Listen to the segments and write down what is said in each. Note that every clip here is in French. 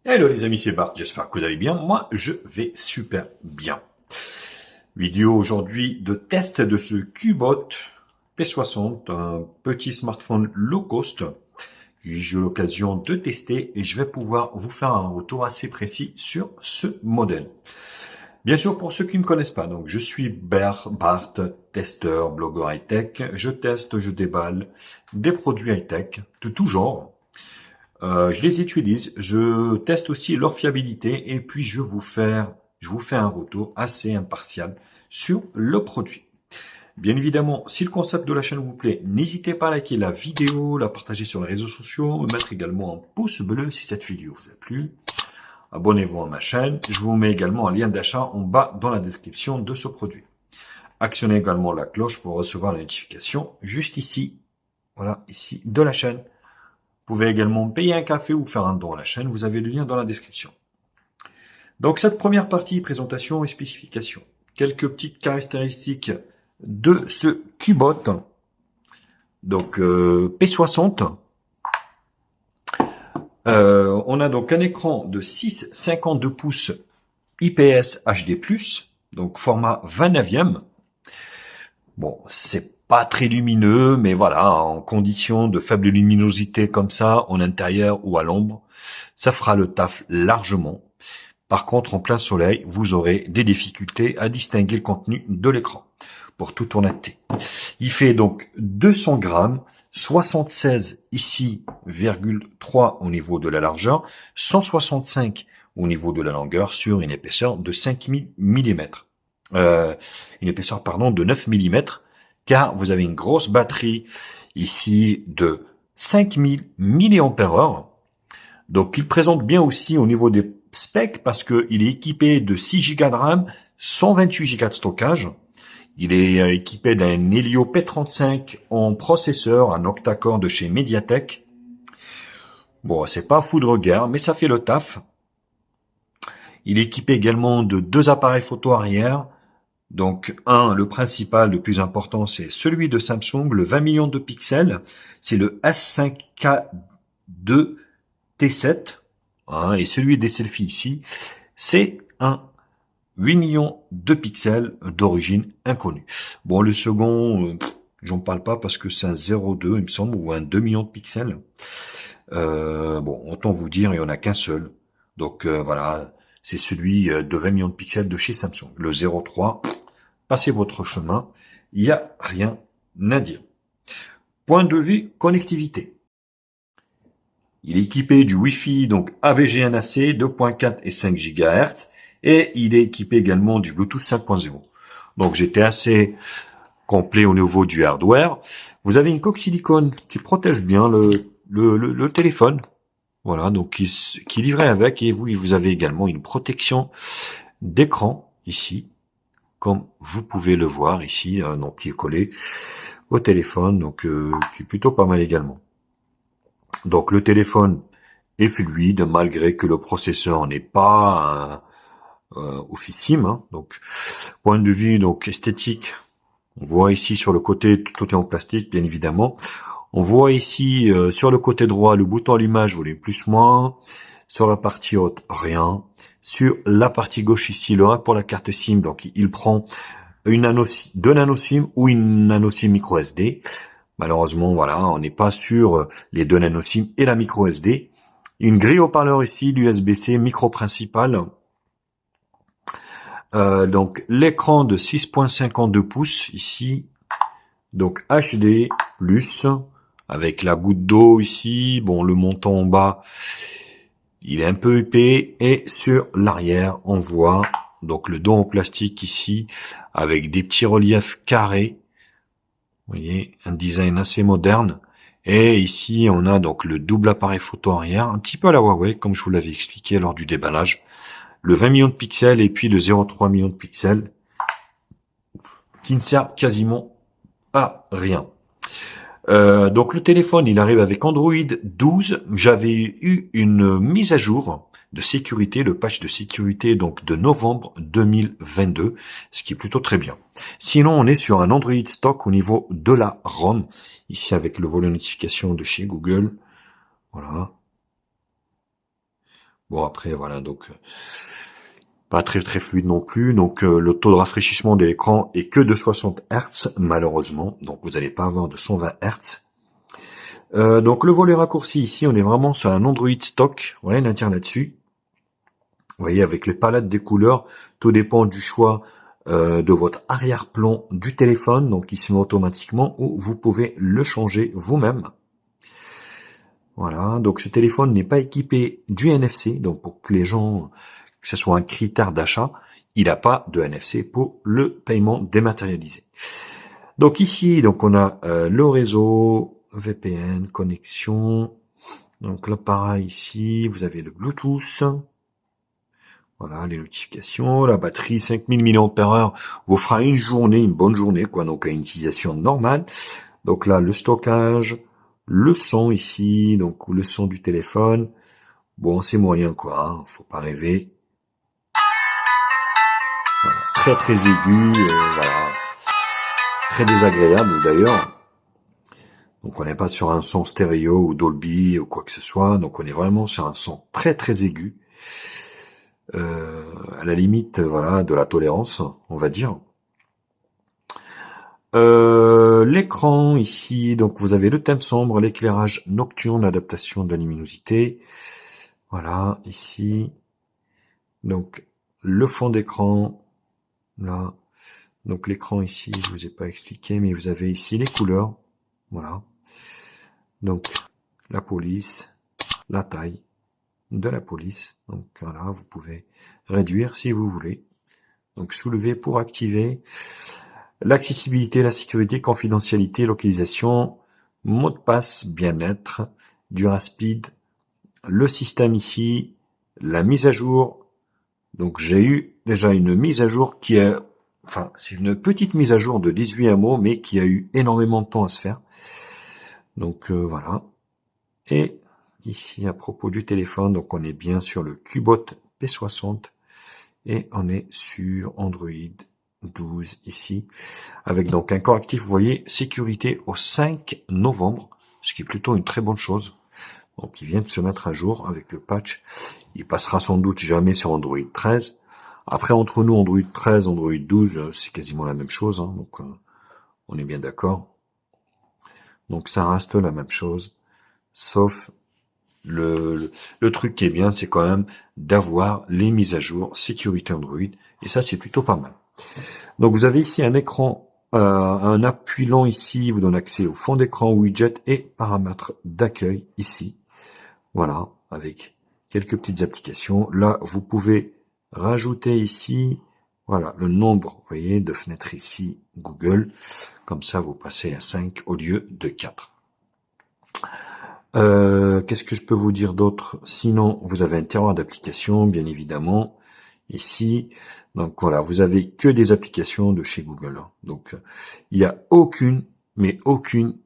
Hello les amis, c'est Bart, j'espère que vous allez bien. Moi, je vais super bien. Vidéo aujourd'hui de test de ce Cubot P60, un petit smartphone low cost que j'ai eu l'occasion de tester et je vais pouvoir vous faire un retour assez précis sur ce modèle. Bien sûr, pour ceux qui ne me connaissent pas, donc je suis Bart, testeur, blogueur high-tech. Je teste, je déballe des produits high-tech de tout genre. Je les utilise, je teste aussi leur fiabilité et puis je vous fais un retour assez impartial sur le produit. Bien évidemment, si le concept de la chaîne vous plaît, n'hésitez pas à liker la vidéo, la partager sur les réseaux sociaux, mettre également un pouce bleu si cette vidéo vous a plu. Abonnez-vous à ma chaîne. Je vous mets également un lien d'achat en bas dans la description de ce produit. Actionnez également la cloche pour recevoir la notification juste ici, voilà, ici, de la chaîne. Vous pouvez également payer un café ou faire un don à la chaîne, vous avez le lien dans la description. Donc cette première partie, présentation et spécification. Quelques petites caractéristiques de ce Cubot. Donc P60. On a donc un écran de 6,52 pouces IPS HD+, donc format 29e. Bon, c'est pas très lumineux, mais voilà, en condition de faible luminosité comme ça, en intérieur ou à l'ombre, ça fera le taf largement. Par contre, en plein soleil, vous aurez des difficultés à distinguer le contenu de l'écran, pour toute honnêteté. Il fait donc 200 grammes, 76 ici, 3 au niveau de la largeur, 165 au niveau de la longueur sur une épaisseur de 5000 mm. Une épaisseur, pardon, de 9 mm, car vous avez une grosse batterie ici de 5000 mAh. Donc, il présente bien aussi au niveau des specs parce qu'il est équipé de 6 Go de RAM, 128 Go de stockage. Il est équipé d'un Helio P35 en processeur, un octa-core de chez Mediatek. Bon, c'est pas fou de regard, mais ça fait le taf. Il est équipé également de 2 appareils photo arrière. Donc, le principal, le plus important, c'est celui de Samsung, le 20 millions de pixels. C'est le S5K2 T7. Et celui des selfies ici, c'est un 8 millions de pixels d'origine inconnue. Bon, le second, j'en parle pas parce que c'est un 0,2, il me semble, ou un 2 millions de pixels. Bon, autant vous dire, il n'y en a qu'un seul. Donc voilà, c'est celui de 20 millions de pixels de chez Samsung. Le 0,3, passez votre chemin, il n'y a rien à dire. Point de vue connectivité. Il est équipé du Wi-Fi, donc AVG-NAC 2.4 et 5 GHz, et il est équipé également du Bluetooth 5.0. Donc j'étais assez complet au niveau du hardware. Vous avez une coque silicone qui protège bien le téléphone. Voilà, donc qui est livré avec, et vous avez également une protection d'écran ici, comme vous pouvez le voir ici, donc qui est collé au téléphone, donc qui est plutôt pas mal également. Donc le téléphone est fluide malgré que le processeur n'est pas officime. Hein. Donc point de vue donc esthétique, on voit ici sur le côté tout est en plastique bien évidemment. On voit ici sur le côté droit le bouton allumage volume plus moins. Sur la partie haute rien. Sur la partie gauche ici le rack pour la carte SIM, donc il prend deux nano SIM ou une nano SIM micro SD. Malheureusement, voilà, on n'est pas sur les 2 nano SIM et la micro SD. Une grille haut-parleur ici, l'USB-C micro principal. Donc l'écran de 6.52 pouces ici. Donc HD plus avec la goutte d'eau ici. Bon, le montant en bas, il est un peu épais. Et sur l'arrière, on voit donc le dos en plastique ici avec des petits reliefs carrés. Vous voyez, un design assez moderne. Et ici, on a donc le double appareil photo arrière, un petit peu à la Huawei, comme je vous l'avais expliqué lors du déballage. Le 20 millions de pixels et puis le 0,3 millions de pixels, qui ne sert quasiment à rien. Donc le téléphone, il arrive avec Android 12. J'avais eu une mise à jour de sécurité, le patch de sécurité donc de novembre 2022, ce qui est plutôt très bien. Sinon, on est sur un Android stock au niveau de la ROM, ici avec le volet notification de chez Google. Voilà. Bon après voilà donc pas très très fluide non plus. Donc le taux de rafraîchissement de l'écran est que de 60 Hz malheureusement. Donc vous n'allez pas avoir de 120 Hz. Donc le volet raccourci ici, on est vraiment sur un Android stock. Rien à dire là-dessus. Vous voyez avec les palettes des couleurs, tout dépend du choix de votre arrière-plan du téléphone. Donc il se met automatiquement ou vous pouvez le changer vous-même. Voilà, donc ce téléphone n'est pas équipé du NFC, donc pour que les gens, que ce soit un critère d'achat, il n'a pas de NFC pour le paiement dématérialisé. Donc ici, donc on a le réseau, VPN, connexion, donc l'appareil ici, vous avez le Bluetooth, voilà les notifications, la batterie 5000 mAh vous fera une journée, une bonne journée, quoi, donc à une utilisation normale. Donc là, le stockage, le son ici, donc le son du téléphone. Bon, c'est moyen quoi, hein, faut pas rêver. Voilà, très très aigu, voilà, très désagréable d'ailleurs. Donc on n'est pas sur un son stéréo ou Dolby ou quoi que ce soit, donc on est vraiment sur un son très très aigu. À la limite, voilà, de la tolérance, on va dire. L'écran ici, donc vous avez le thème sombre, l'éclairage nocturne, l'adaptation de la luminosité. Voilà, ici. Donc le fond d'écran, là. Donc l'écran ici, je vous ai pas expliqué, mais vous avez ici les couleurs. Voilà. Donc la police, la taille de la police. Donc voilà, vous pouvez réduire si vous voulez. Donc soulever pour activer. L'accessibilité, la sécurité, confidentialité, localisation, mot de passe, bien-être, DuraSpeed, le système ici, la mise à jour. Donc j'ai eu déjà une mise à jour qui est, enfin c'est une petite mise à jour de 18 MO, mais qui a eu énormément de temps à se faire. Donc voilà. Et ici à propos du téléphone, donc on est bien sur le Cubot P60 et on est sur Android 12 ici, avec donc un correctif, vous voyez, sécurité au 5 novembre, ce qui est plutôt une très bonne chose. Donc il vient de se mettre à jour avec le patch. Il passera sans doute jamais sur Android 13. Après, entre nous, Android 13, Android 12, c'est quasiment la même chose, hein, donc on est bien d'accord. Donc ça reste la même chose, sauf le truc qui est bien, c'est quand même d'avoir les mises à jour sécurité Android, et ça c'est plutôt pas mal. Donc vous avez ici un écran, un appui lent ici, vous donne accès au fond d'écran, widget et paramètres d'accueil ici. Voilà, avec quelques petites applications. Là, vous pouvez rajouter ici, voilà, le nombre, vous voyez, de fenêtres ici, Google. Comme ça, vous passez à 5 au lieu de 4. Qu'est-ce que je peux vous dire d'autre? Sinon, vous avez un tiroir d'applications, bien évidemment, ici. Donc voilà, vous avez que des applications de chez Google. Donc, il n'y a aucune, mais aucune,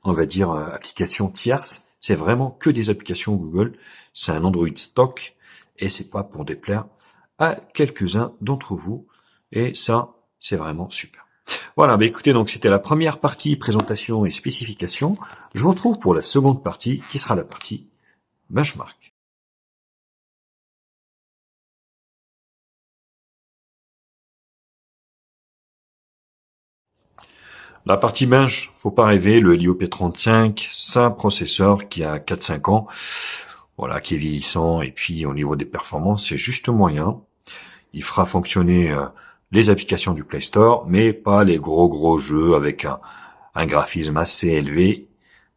on va dire, application tierce. C'est vraiment que des applications Google. C'est un Android stock et c'est pas pour déplaire à quelques-uns d'entre vous. Et ça, c'est vraiment super. Voilà, bah écoutez, donc c'était la première partie présentation et spécification. Je vous retrouve pour la seconde partie qui sera la partie benchmark. La partie bench, faut pas rêver, le Helio P35, c'est un processeur qui a 4-5 ans, voilà, qui est vieillissant, et puis au niveau des performances, c'est juste moyen. Il fera fonctionner les applications du Play Store, mais pas les gros jeux avec un graphisme assez élevé.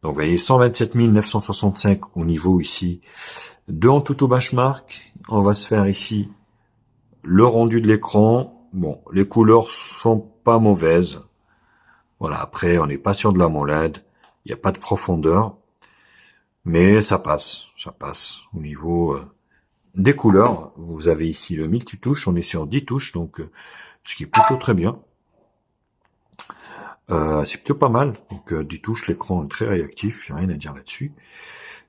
Donc vous voyez, 127 965 au niveau ici de Antutu Benchmark. On va se faire ici le rendu de l'écran. Bon, les couleurs sont pas mauvaises. Voilà, après, on n'est pas sur de la AMOLED. Il n'y a pas de profondeur. Mais ça passe au niveau des couleurs. Vous avez ici le multitouche, on est sur 10 touches, donc ce qui est plutôt très bien. C'est plutôt pas mal, donc 10 touches, l'écran est très réactif, il n'y a rien à dire là-dessus.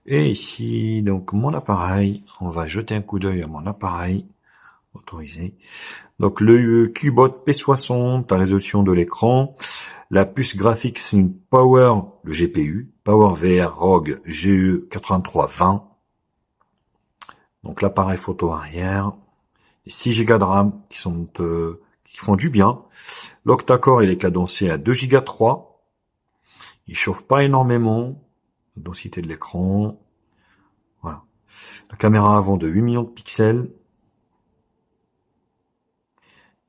Et ici, donc mon appareil, on va jeter un coup d'œil à mon appareil, autorisé. Donc le Cubot P60, la résolution de l'écran, la puce graphique c'est une Power, le GPU, PowerVR ROG GE8320. Donc l'appareil photo arrière, les 6 Go de RAM qui font du bien. L'octa-core, il est cadencé à 2 Go 3. Il chauffe pas énormément. La densité de l'écran. Voilà. La caméra avant de 8 millions de pixels.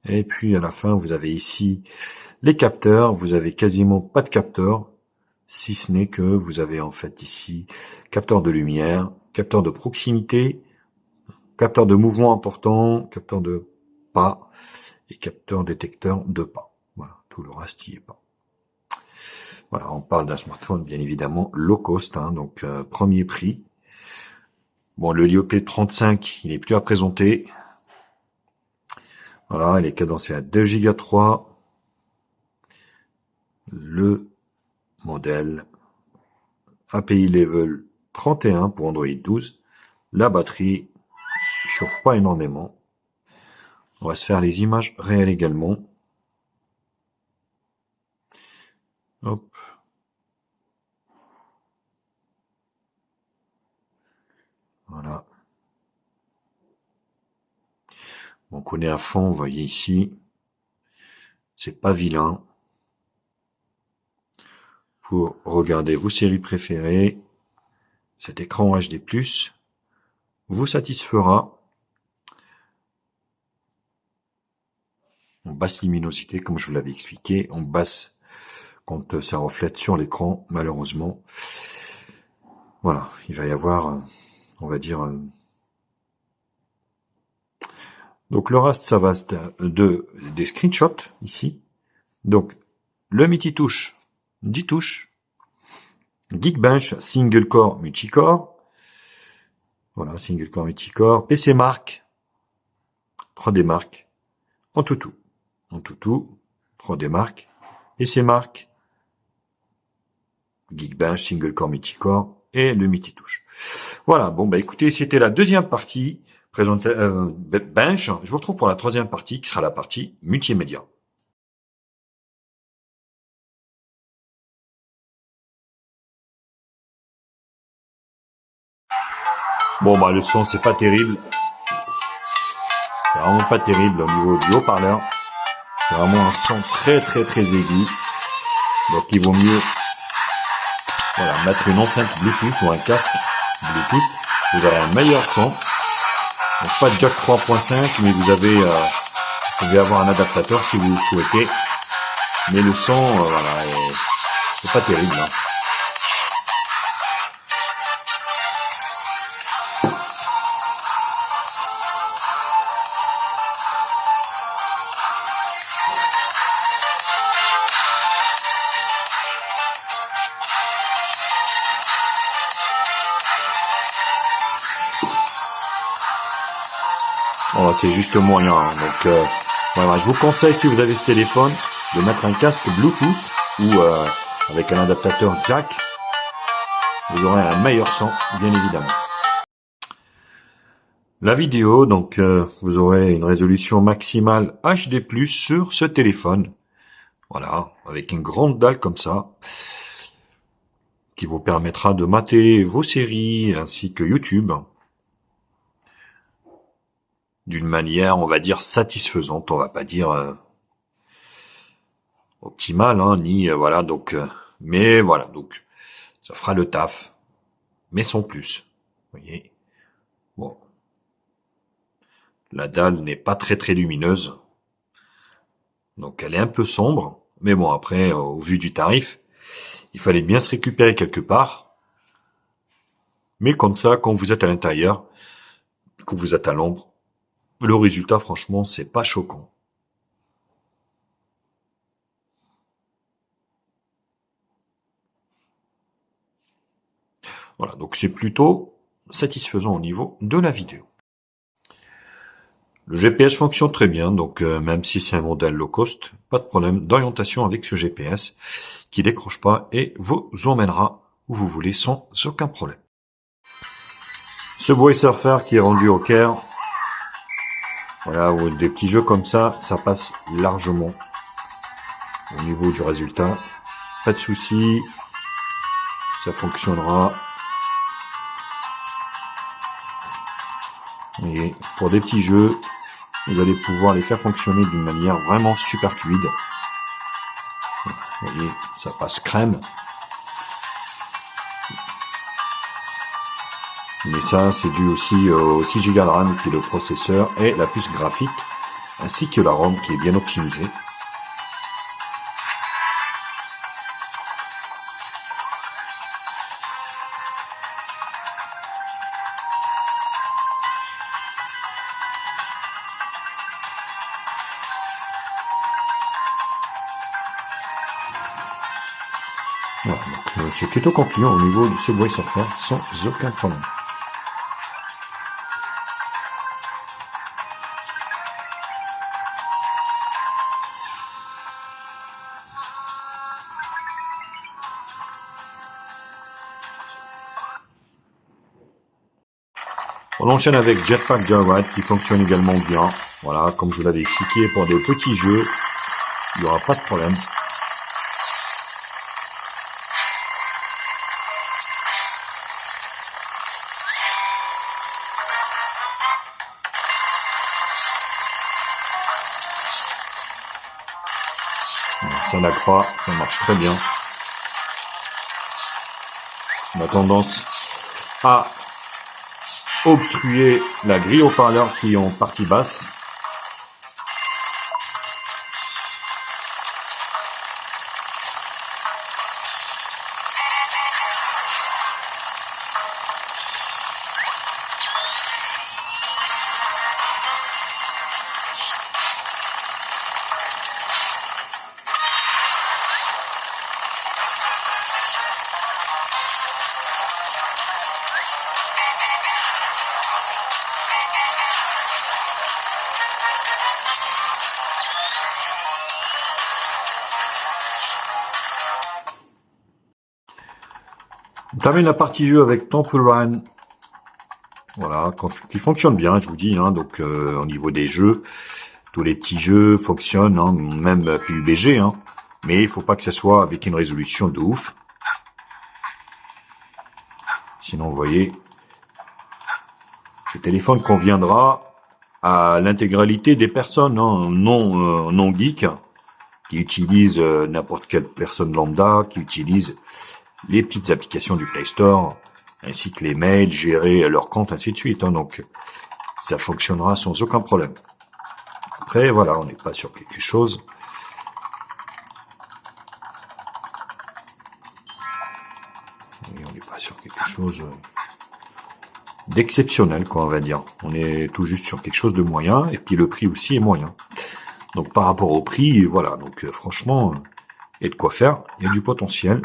Et puis à la fin, vous avez ici les capteurs. Vous avez quasiment pas de capteurs, si ce n'est que vous avez en fait ici capteur de lumière, capteur de proximité, capteur de mouvement important, capteur de pas et capteur détecteur de pas. Voilà, tout le reste n'y est pas. Voilà, on parle d'un smartphone bien évidemment low cost, hein, donc premier prix. Bon, le Lioplay 35, il est plus à présenter. Voilà, il est cadencé à 2 Go 3. Le modèle API Level 31 pour Android 12. La batterie ne chauffe pas énormément. On va se faire les images réelles également. Hop. Voilà. Donc on est à fond, vous voyez ici. C'est pas vilain. Pour regarder vos séries préférées, cet écran HD+, vous satisfera. En basse luminosité, comme je vous l'avais expliqué, en basse quand ça reflète sur l'écran, malheureusement. Voilà, il va y avoir, on va dire... Donc le reste, ça va des screenshots, ici. Donc, le multitouche, 10 touches. Geekbench, single core, multicore. Voilà, single core, multicore. PC Mark, 3D Mark, en tout. En tout, 3D Mark, PC Mark, Geekbench, single core, multicore, et le multitouche. Voilà, bon, bah écoutez, c'était la deuxième partie, Bench. Je vous retrouve pour la troisième partie, qui sera la partie multimédia. Bon, bah le son, c'est pas terrible. C'est vraiment pas terrible au niveau du haut-parleur. C'est vraiment un son très aigu. Donc il vaut mieux mettre une enceinte Bluetooth ou un casque Bluetooth. Vous aurez un meilleur son. Donc pas de jack 3.5, mais vous pouvez avoir un adaptateur si vous le souhaitez. Mais le son, c'est pas terrible. Hein. Bon, c'est juste moyen. Hein. Donc, voilà, je vous conseille, si vous avez ce téléphone, de mettre un casque Bluetooth ou avec un adaptateur jack. Vous aurez un meilleur son, bien évidemment. La vidéo, donc, vous aurez une résolution maximale HD+ sur ce téléphone. Voilà, avec une grande dalle comme ça, qui vous permettra de mater vos séries ainsi que YouTube d'une manière, on va dire, satisfaisante. On va pas dire optimale, hein, ni voilà. Donc, mais voilà, donc ça fera le taf, mais sans plus. Vous voyez. Bon, la dalle n'est pas très lumineuse, donc elle est un peu sombre. Mais bon, après, au vu du tarif, il fallait bien se récupérer quelque part. Mais comme ça, quand vous êtes à l'intérieur, quand vous êtes à l'ombre, le résultat, franchement, c'est pas choquant. Voilà, donc c'est plutôt satisfaisant au niveau de la vidéo. Le GPS fonctionne très bien, donc même si c'est un modèle low cost, pas de problème d'orientation avec ce GPS qui décroche pas et vous emmènera où vous voulez sans aucun problème. Ce Subway Surfer qui est rendu au Caire, voilà, ou des petits jeux comme ça passe largement au niveau du résultat. Pas de souci, ça fonctionnera. Et pour des petits jeux, vous allez pouvoir les faire fonctionner d'une manière vraiment super fluide. Vous voyez, ça passe crème. Mais ça, c'est dû aussi au 6 Go de RAM qui est le processeur et la puce graphique, ainsi que la ROM qui est bien optimisée. Voilà, donc c'est plutôt concluant au niveau de ce Subway Surfer sans aucun problème. On enchaîne avec Jetpack Joyride qui fonctionne également bien. Voilà, comme je vous l'avais expliqué, pour des petits jeux, il n'y aura pas de problème. Ça lag pas, ça marche très bien. On a tendance à obstruer la grille haut-parleur qui est en partie basse. On termine la partie jeu avec Temple Run. Voilà, qui fonctionne bien, je vous dis. Hein, donc au niveau des jeux, tous les petits jeux fonctionnent, hein, même PUBG. Hein, mais il faut pas que ce soit avec une résolution de ouf. Sinon, vous voyez, ce téléphone conviendra à l'intégralité des personnes non geeks qui utilisent n'importe quelle personne lambda, qui utilise les petites applications du Play Store, ainsi que les mails, gérer leur compte, ainsi de suite. Hein, donc, ça fonctionnera sans aucun problème. Après, voilà, on n'est pas sur quelque chose. Et on n'est pas sur quelque chose d'exceptionnel, quoi, on va dire. On est tout juste sur quelque chose de moyen, et puis le prix aussi est moyen. Donc, par rapport au prix, voilà. Donc, franchement, il y a de quoi faire. Il y a du potentiel.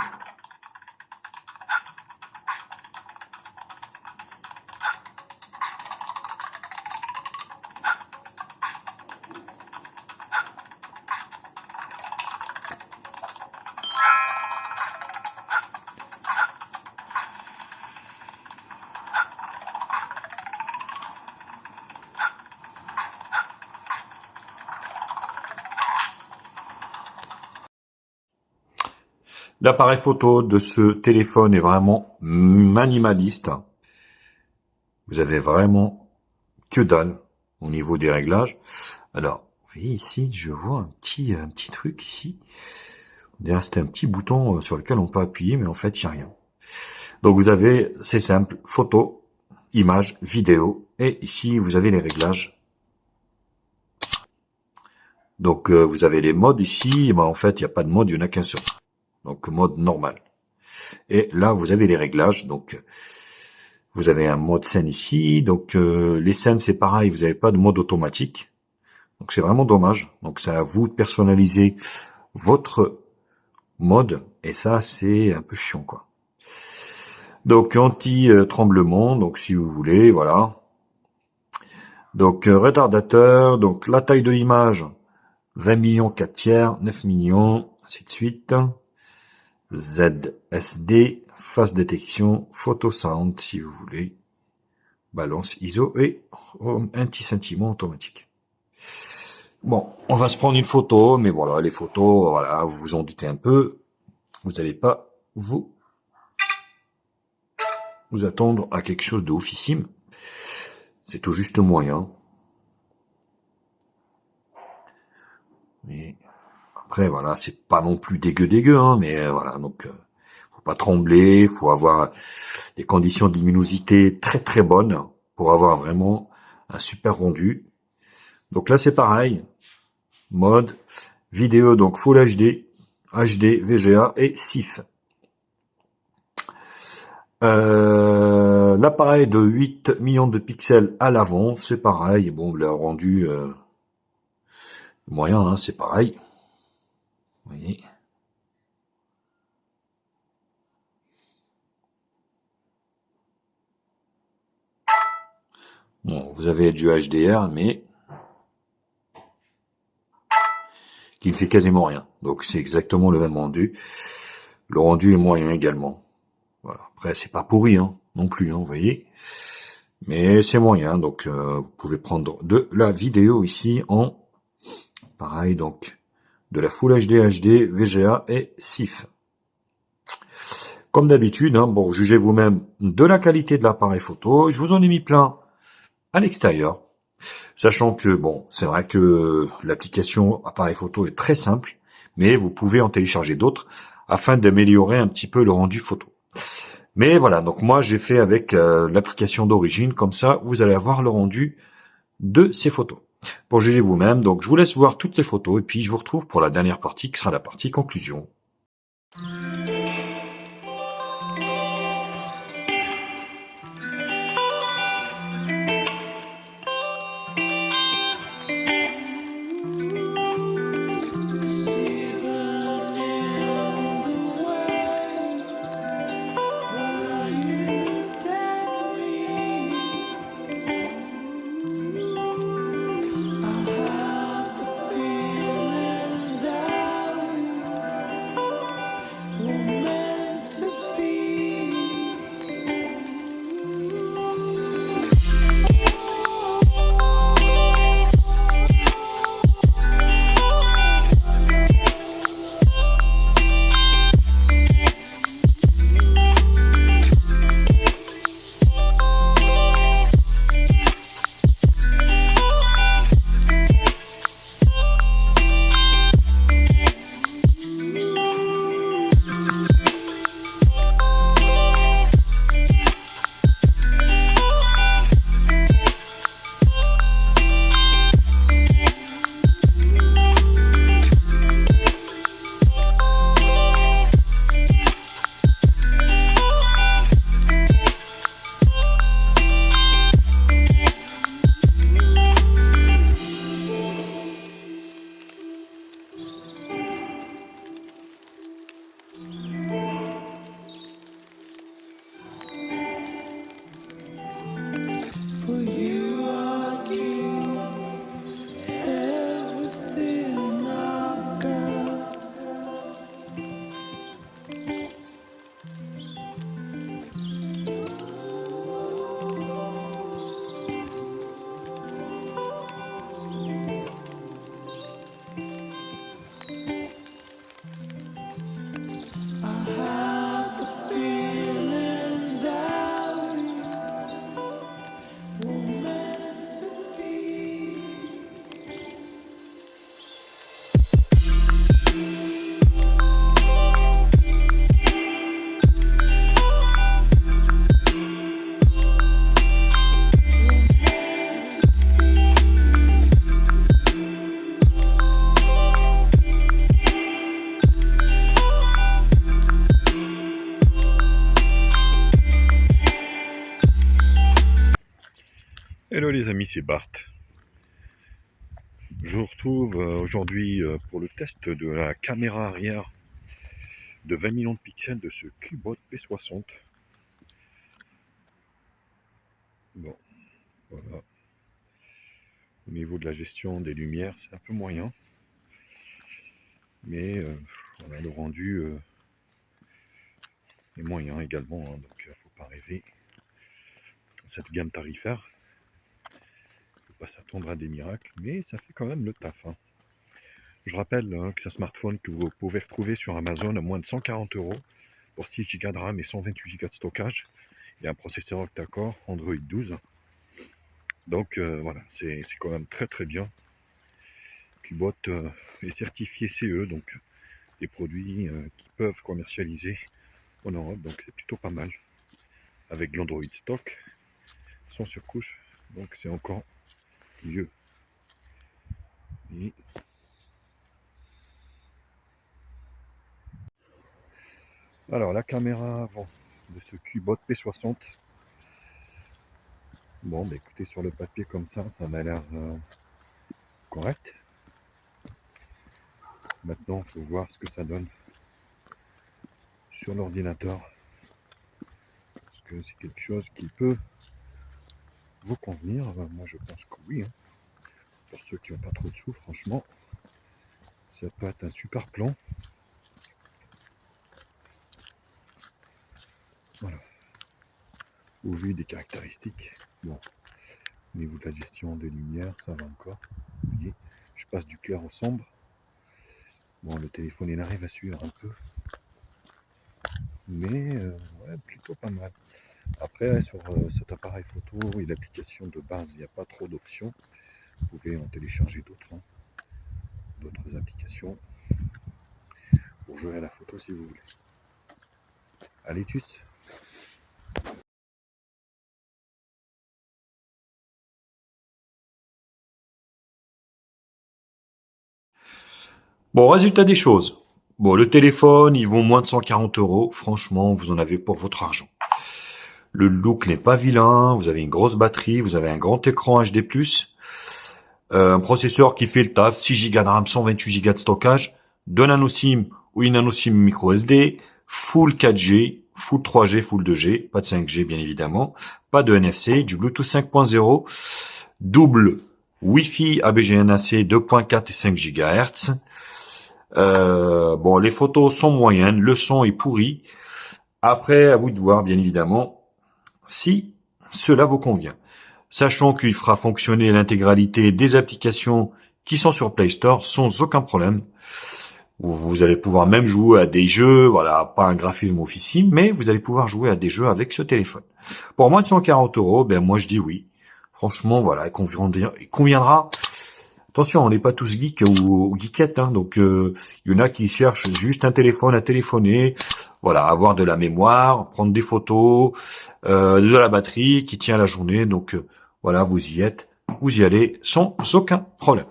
L'appareil photo de ce téléphone est vraiment minimaliste. Vous avez vraiment que dalle au niveau des réglages. Alors, vous voyez ici, je vois un petit truc ici. Derrière, c'était un petit bouton sur lequel on peut appuyer, mais en fait, il n'y a rien. Donc, vous avez, c'est simple, photo, image, vidéo. Et ici, vous avez les réglages. Donc, vous avez les modes ici. En fait, il n'y a pas de mode, il n'y en a qu'un seul. Donc, mode normal. Et là, vous avez les réglages. Donc, vous avez un mode scène ici. Donc, les scènes, c'est pareil. Vous n'avez pas de mode automatique. Donc, c'est vraiment dommage. Donc, c'est à vous de personnaliser votre mode. Et ça, c'est un peu chiant, quoi. Donc, anti-tremblement. Donc, si vous voulez, voilà. Donc, retardateur. Donc, la taille de l'image, 20 millions 4 tiers, 9 millions, ainsi de suite. ZSD, face détection, photo sound, si vous voulez. Balance ISO et anti-scintillement automatique. Bon, on va se prendre une photo, mais voilà, les photos, voilà, vous vous en doutez un peu. Vous n'allez pas vous attendre à quelque chose de oufissime. c'est tout juste moyen. Mais après, voilà, c'est pas non plus dégueu, hein, mais voilà, donc faut pas trembler, faut avoir des conditions de luminosité très très bonnes pour avoir vraiment un super rendu. Donc là, c'est pareil, mode vidéo, donc Full HD, HD, VGA et SIF. L'appareil de 8 millions de pixels à l'avant, c'est pareil. Bon, le rendu moyen, hein, c'est pareil. Vous voyez. Bon, vous avez du HDR, mais qui ne fait quasiment rien. Donc c'est exactement le même rendu. Le rendu est moyen également. Voilà. Après, c'est pas pourri, hein, non plus, hein, vous voyez. Mais c'est moyen, donc vous pouvez prendre de la vidéo ici en pareil, donc de la Full HD, HD, VGA et SIF. Comme d'habitude, hein, bon, jugez vous-même de la qualité de l'appareil photo. Je vous en ai mis plein à l'extérieur, sachant que, bon, c'est vrai que l'application appareil photo est très simple, mais vous pouvez en télécharger d'autres afin d'améliorer un petit peu le rendu photo. Mais voilà, donc moi j'ai fait avec l'application d'origine, comme ça vous allez avoir le rendu de ces photos. Pour juger vous-même, donc je vous laisse voir toutes les photos et puis je vous retrouve pour la dernière partie qui sera la partie conclusion. Hello les amis, c'est Bart. Je vous retrouve aujourd'hui pour le test de la caméra arrière de 20 millions de pixels de ce Cubot P60. Bon, voilà. Au niveau de la gestion des lumières, c'est un peu moyen. Mais voilà, le rendu est moyen également, hein, donc il ne faut pas rêver. Cette gamme tarifaire, pas s'attendre à des miracles, mais ça fait quand même le taf. Hein. Je rappelle que c'est un smartphone que vous pouvez retrouver sur Amazon à moins de 140 € pour 6 Go de RAM et 128 Go de stockage et un processeur octa-core Android 12. Donc voilà, c'est quand même très très bien. Cubot est certifié CE, donc des produits qui peuvent commercialiser en Europe, donc c'est plutôt pas mal. Avec l'Android stock, sans surcouche, donc c'est encore mieux. Et alors la caméra avant de ce Cubot P60, bon bah écoutez, sur le papier comme ça m'a l'air correct. Maintenant il faut voir ce que ça donne sur l'ordinateur. Est-ce que c'est quelque chose qui peut vous convenir? Moi je pense que oui, hein. Pour ceux qui n'ont pas trop de sous, franchement, ça peut être un super plan. Voilà. Au vu des caractéristiques, bon, au niveau de la gestion des lumières, ça va encore. Vous voyez, je passe du clair au sombre. Bon, le téléphone, il arrive à suivre un peu. Mais, ouais, plutôt pas mal. Après, sur cet appareil photo et l'application de base, il n'y a pas trop d'options. Vous pouvez en télécharger d'autres, hein, d'autres applications pour jouer à la photo si vous voulez. Allez, tchuss! Bon, résultat des choses. Bon, le téléphone, il vaut moins de 140 euros. Franchement, vous en avez pour votre argent. Le look n'est pas vilain. Vous avez une grosse batterie. Vous avez un grand écran HD+. Un processeur qui fait le taf. 6 Go de RAM, 128 Go de stockage. 2 nano SIM ou une nano SIM micro SD. Full 4G, full 3G, full 2G. Pas de 5G, bien évidemment. Pas de NFC. Du Bluetooth 5.0. Double Wi-Fi ABG-NAC 2.4 et 5 GHz. Bon, les photos sont moyennes, le son est pourri. Après, à vous de voir, bien évidemment, si cela vous convient. Sachant qu'il fera fonctionner l'intégralité des applications qui sont sur Play Store sans aucun problème. Vous allez pouvoir même jouer à des jeux, voilà, pas un graphisme officiel, mais vous allez pouvoir jouer à des jeux avec ce téléphone. Pour moins de 140 euros, ben moi je dis oui. Franchement, voilà, il conviendra. Attention, on n'est pas tous geeks ou geekettes, hein, donc il y en a qui cherchent juste un téléphone à téléphoner, voilà, avoir de la mémoire, prendre des photos, de la batterie qui tient la journée, donc voilà, vous y êtes, vous y allez sans aucun problème.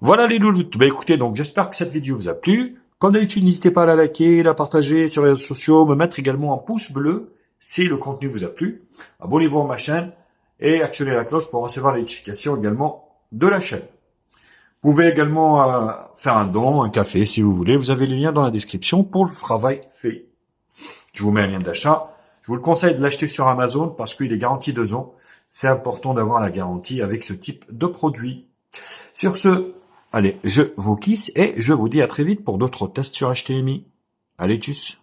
Voilà les louloutes. Ben écoutez, donc j'espère que cette vidéo vous a plu. Comme d'habitude, n'hésitez pas à la liker, la partager sur les réseaux sociaux, me mettre également un pouce bleu si le contenu vous a plu. Abonnez-vous à ma chaîne et actionnez la cloche pour recevoir les notifications également de la chaîne. Vous pouvez également faire un don, un café si vous voulez. Vous avez les liens dans la description pour le travail fait. Je vous mets un lien d'achat. Je vous le conseille de l'acheter sur Amazon parce qu'il est garanti 2 ans. C'est important d'avoir la garantie avec ce type de produit. Sur ce, allez, je vous kiss et je vous dis à très vite pour d'autres tests sur HTMI. Allez, tchuss!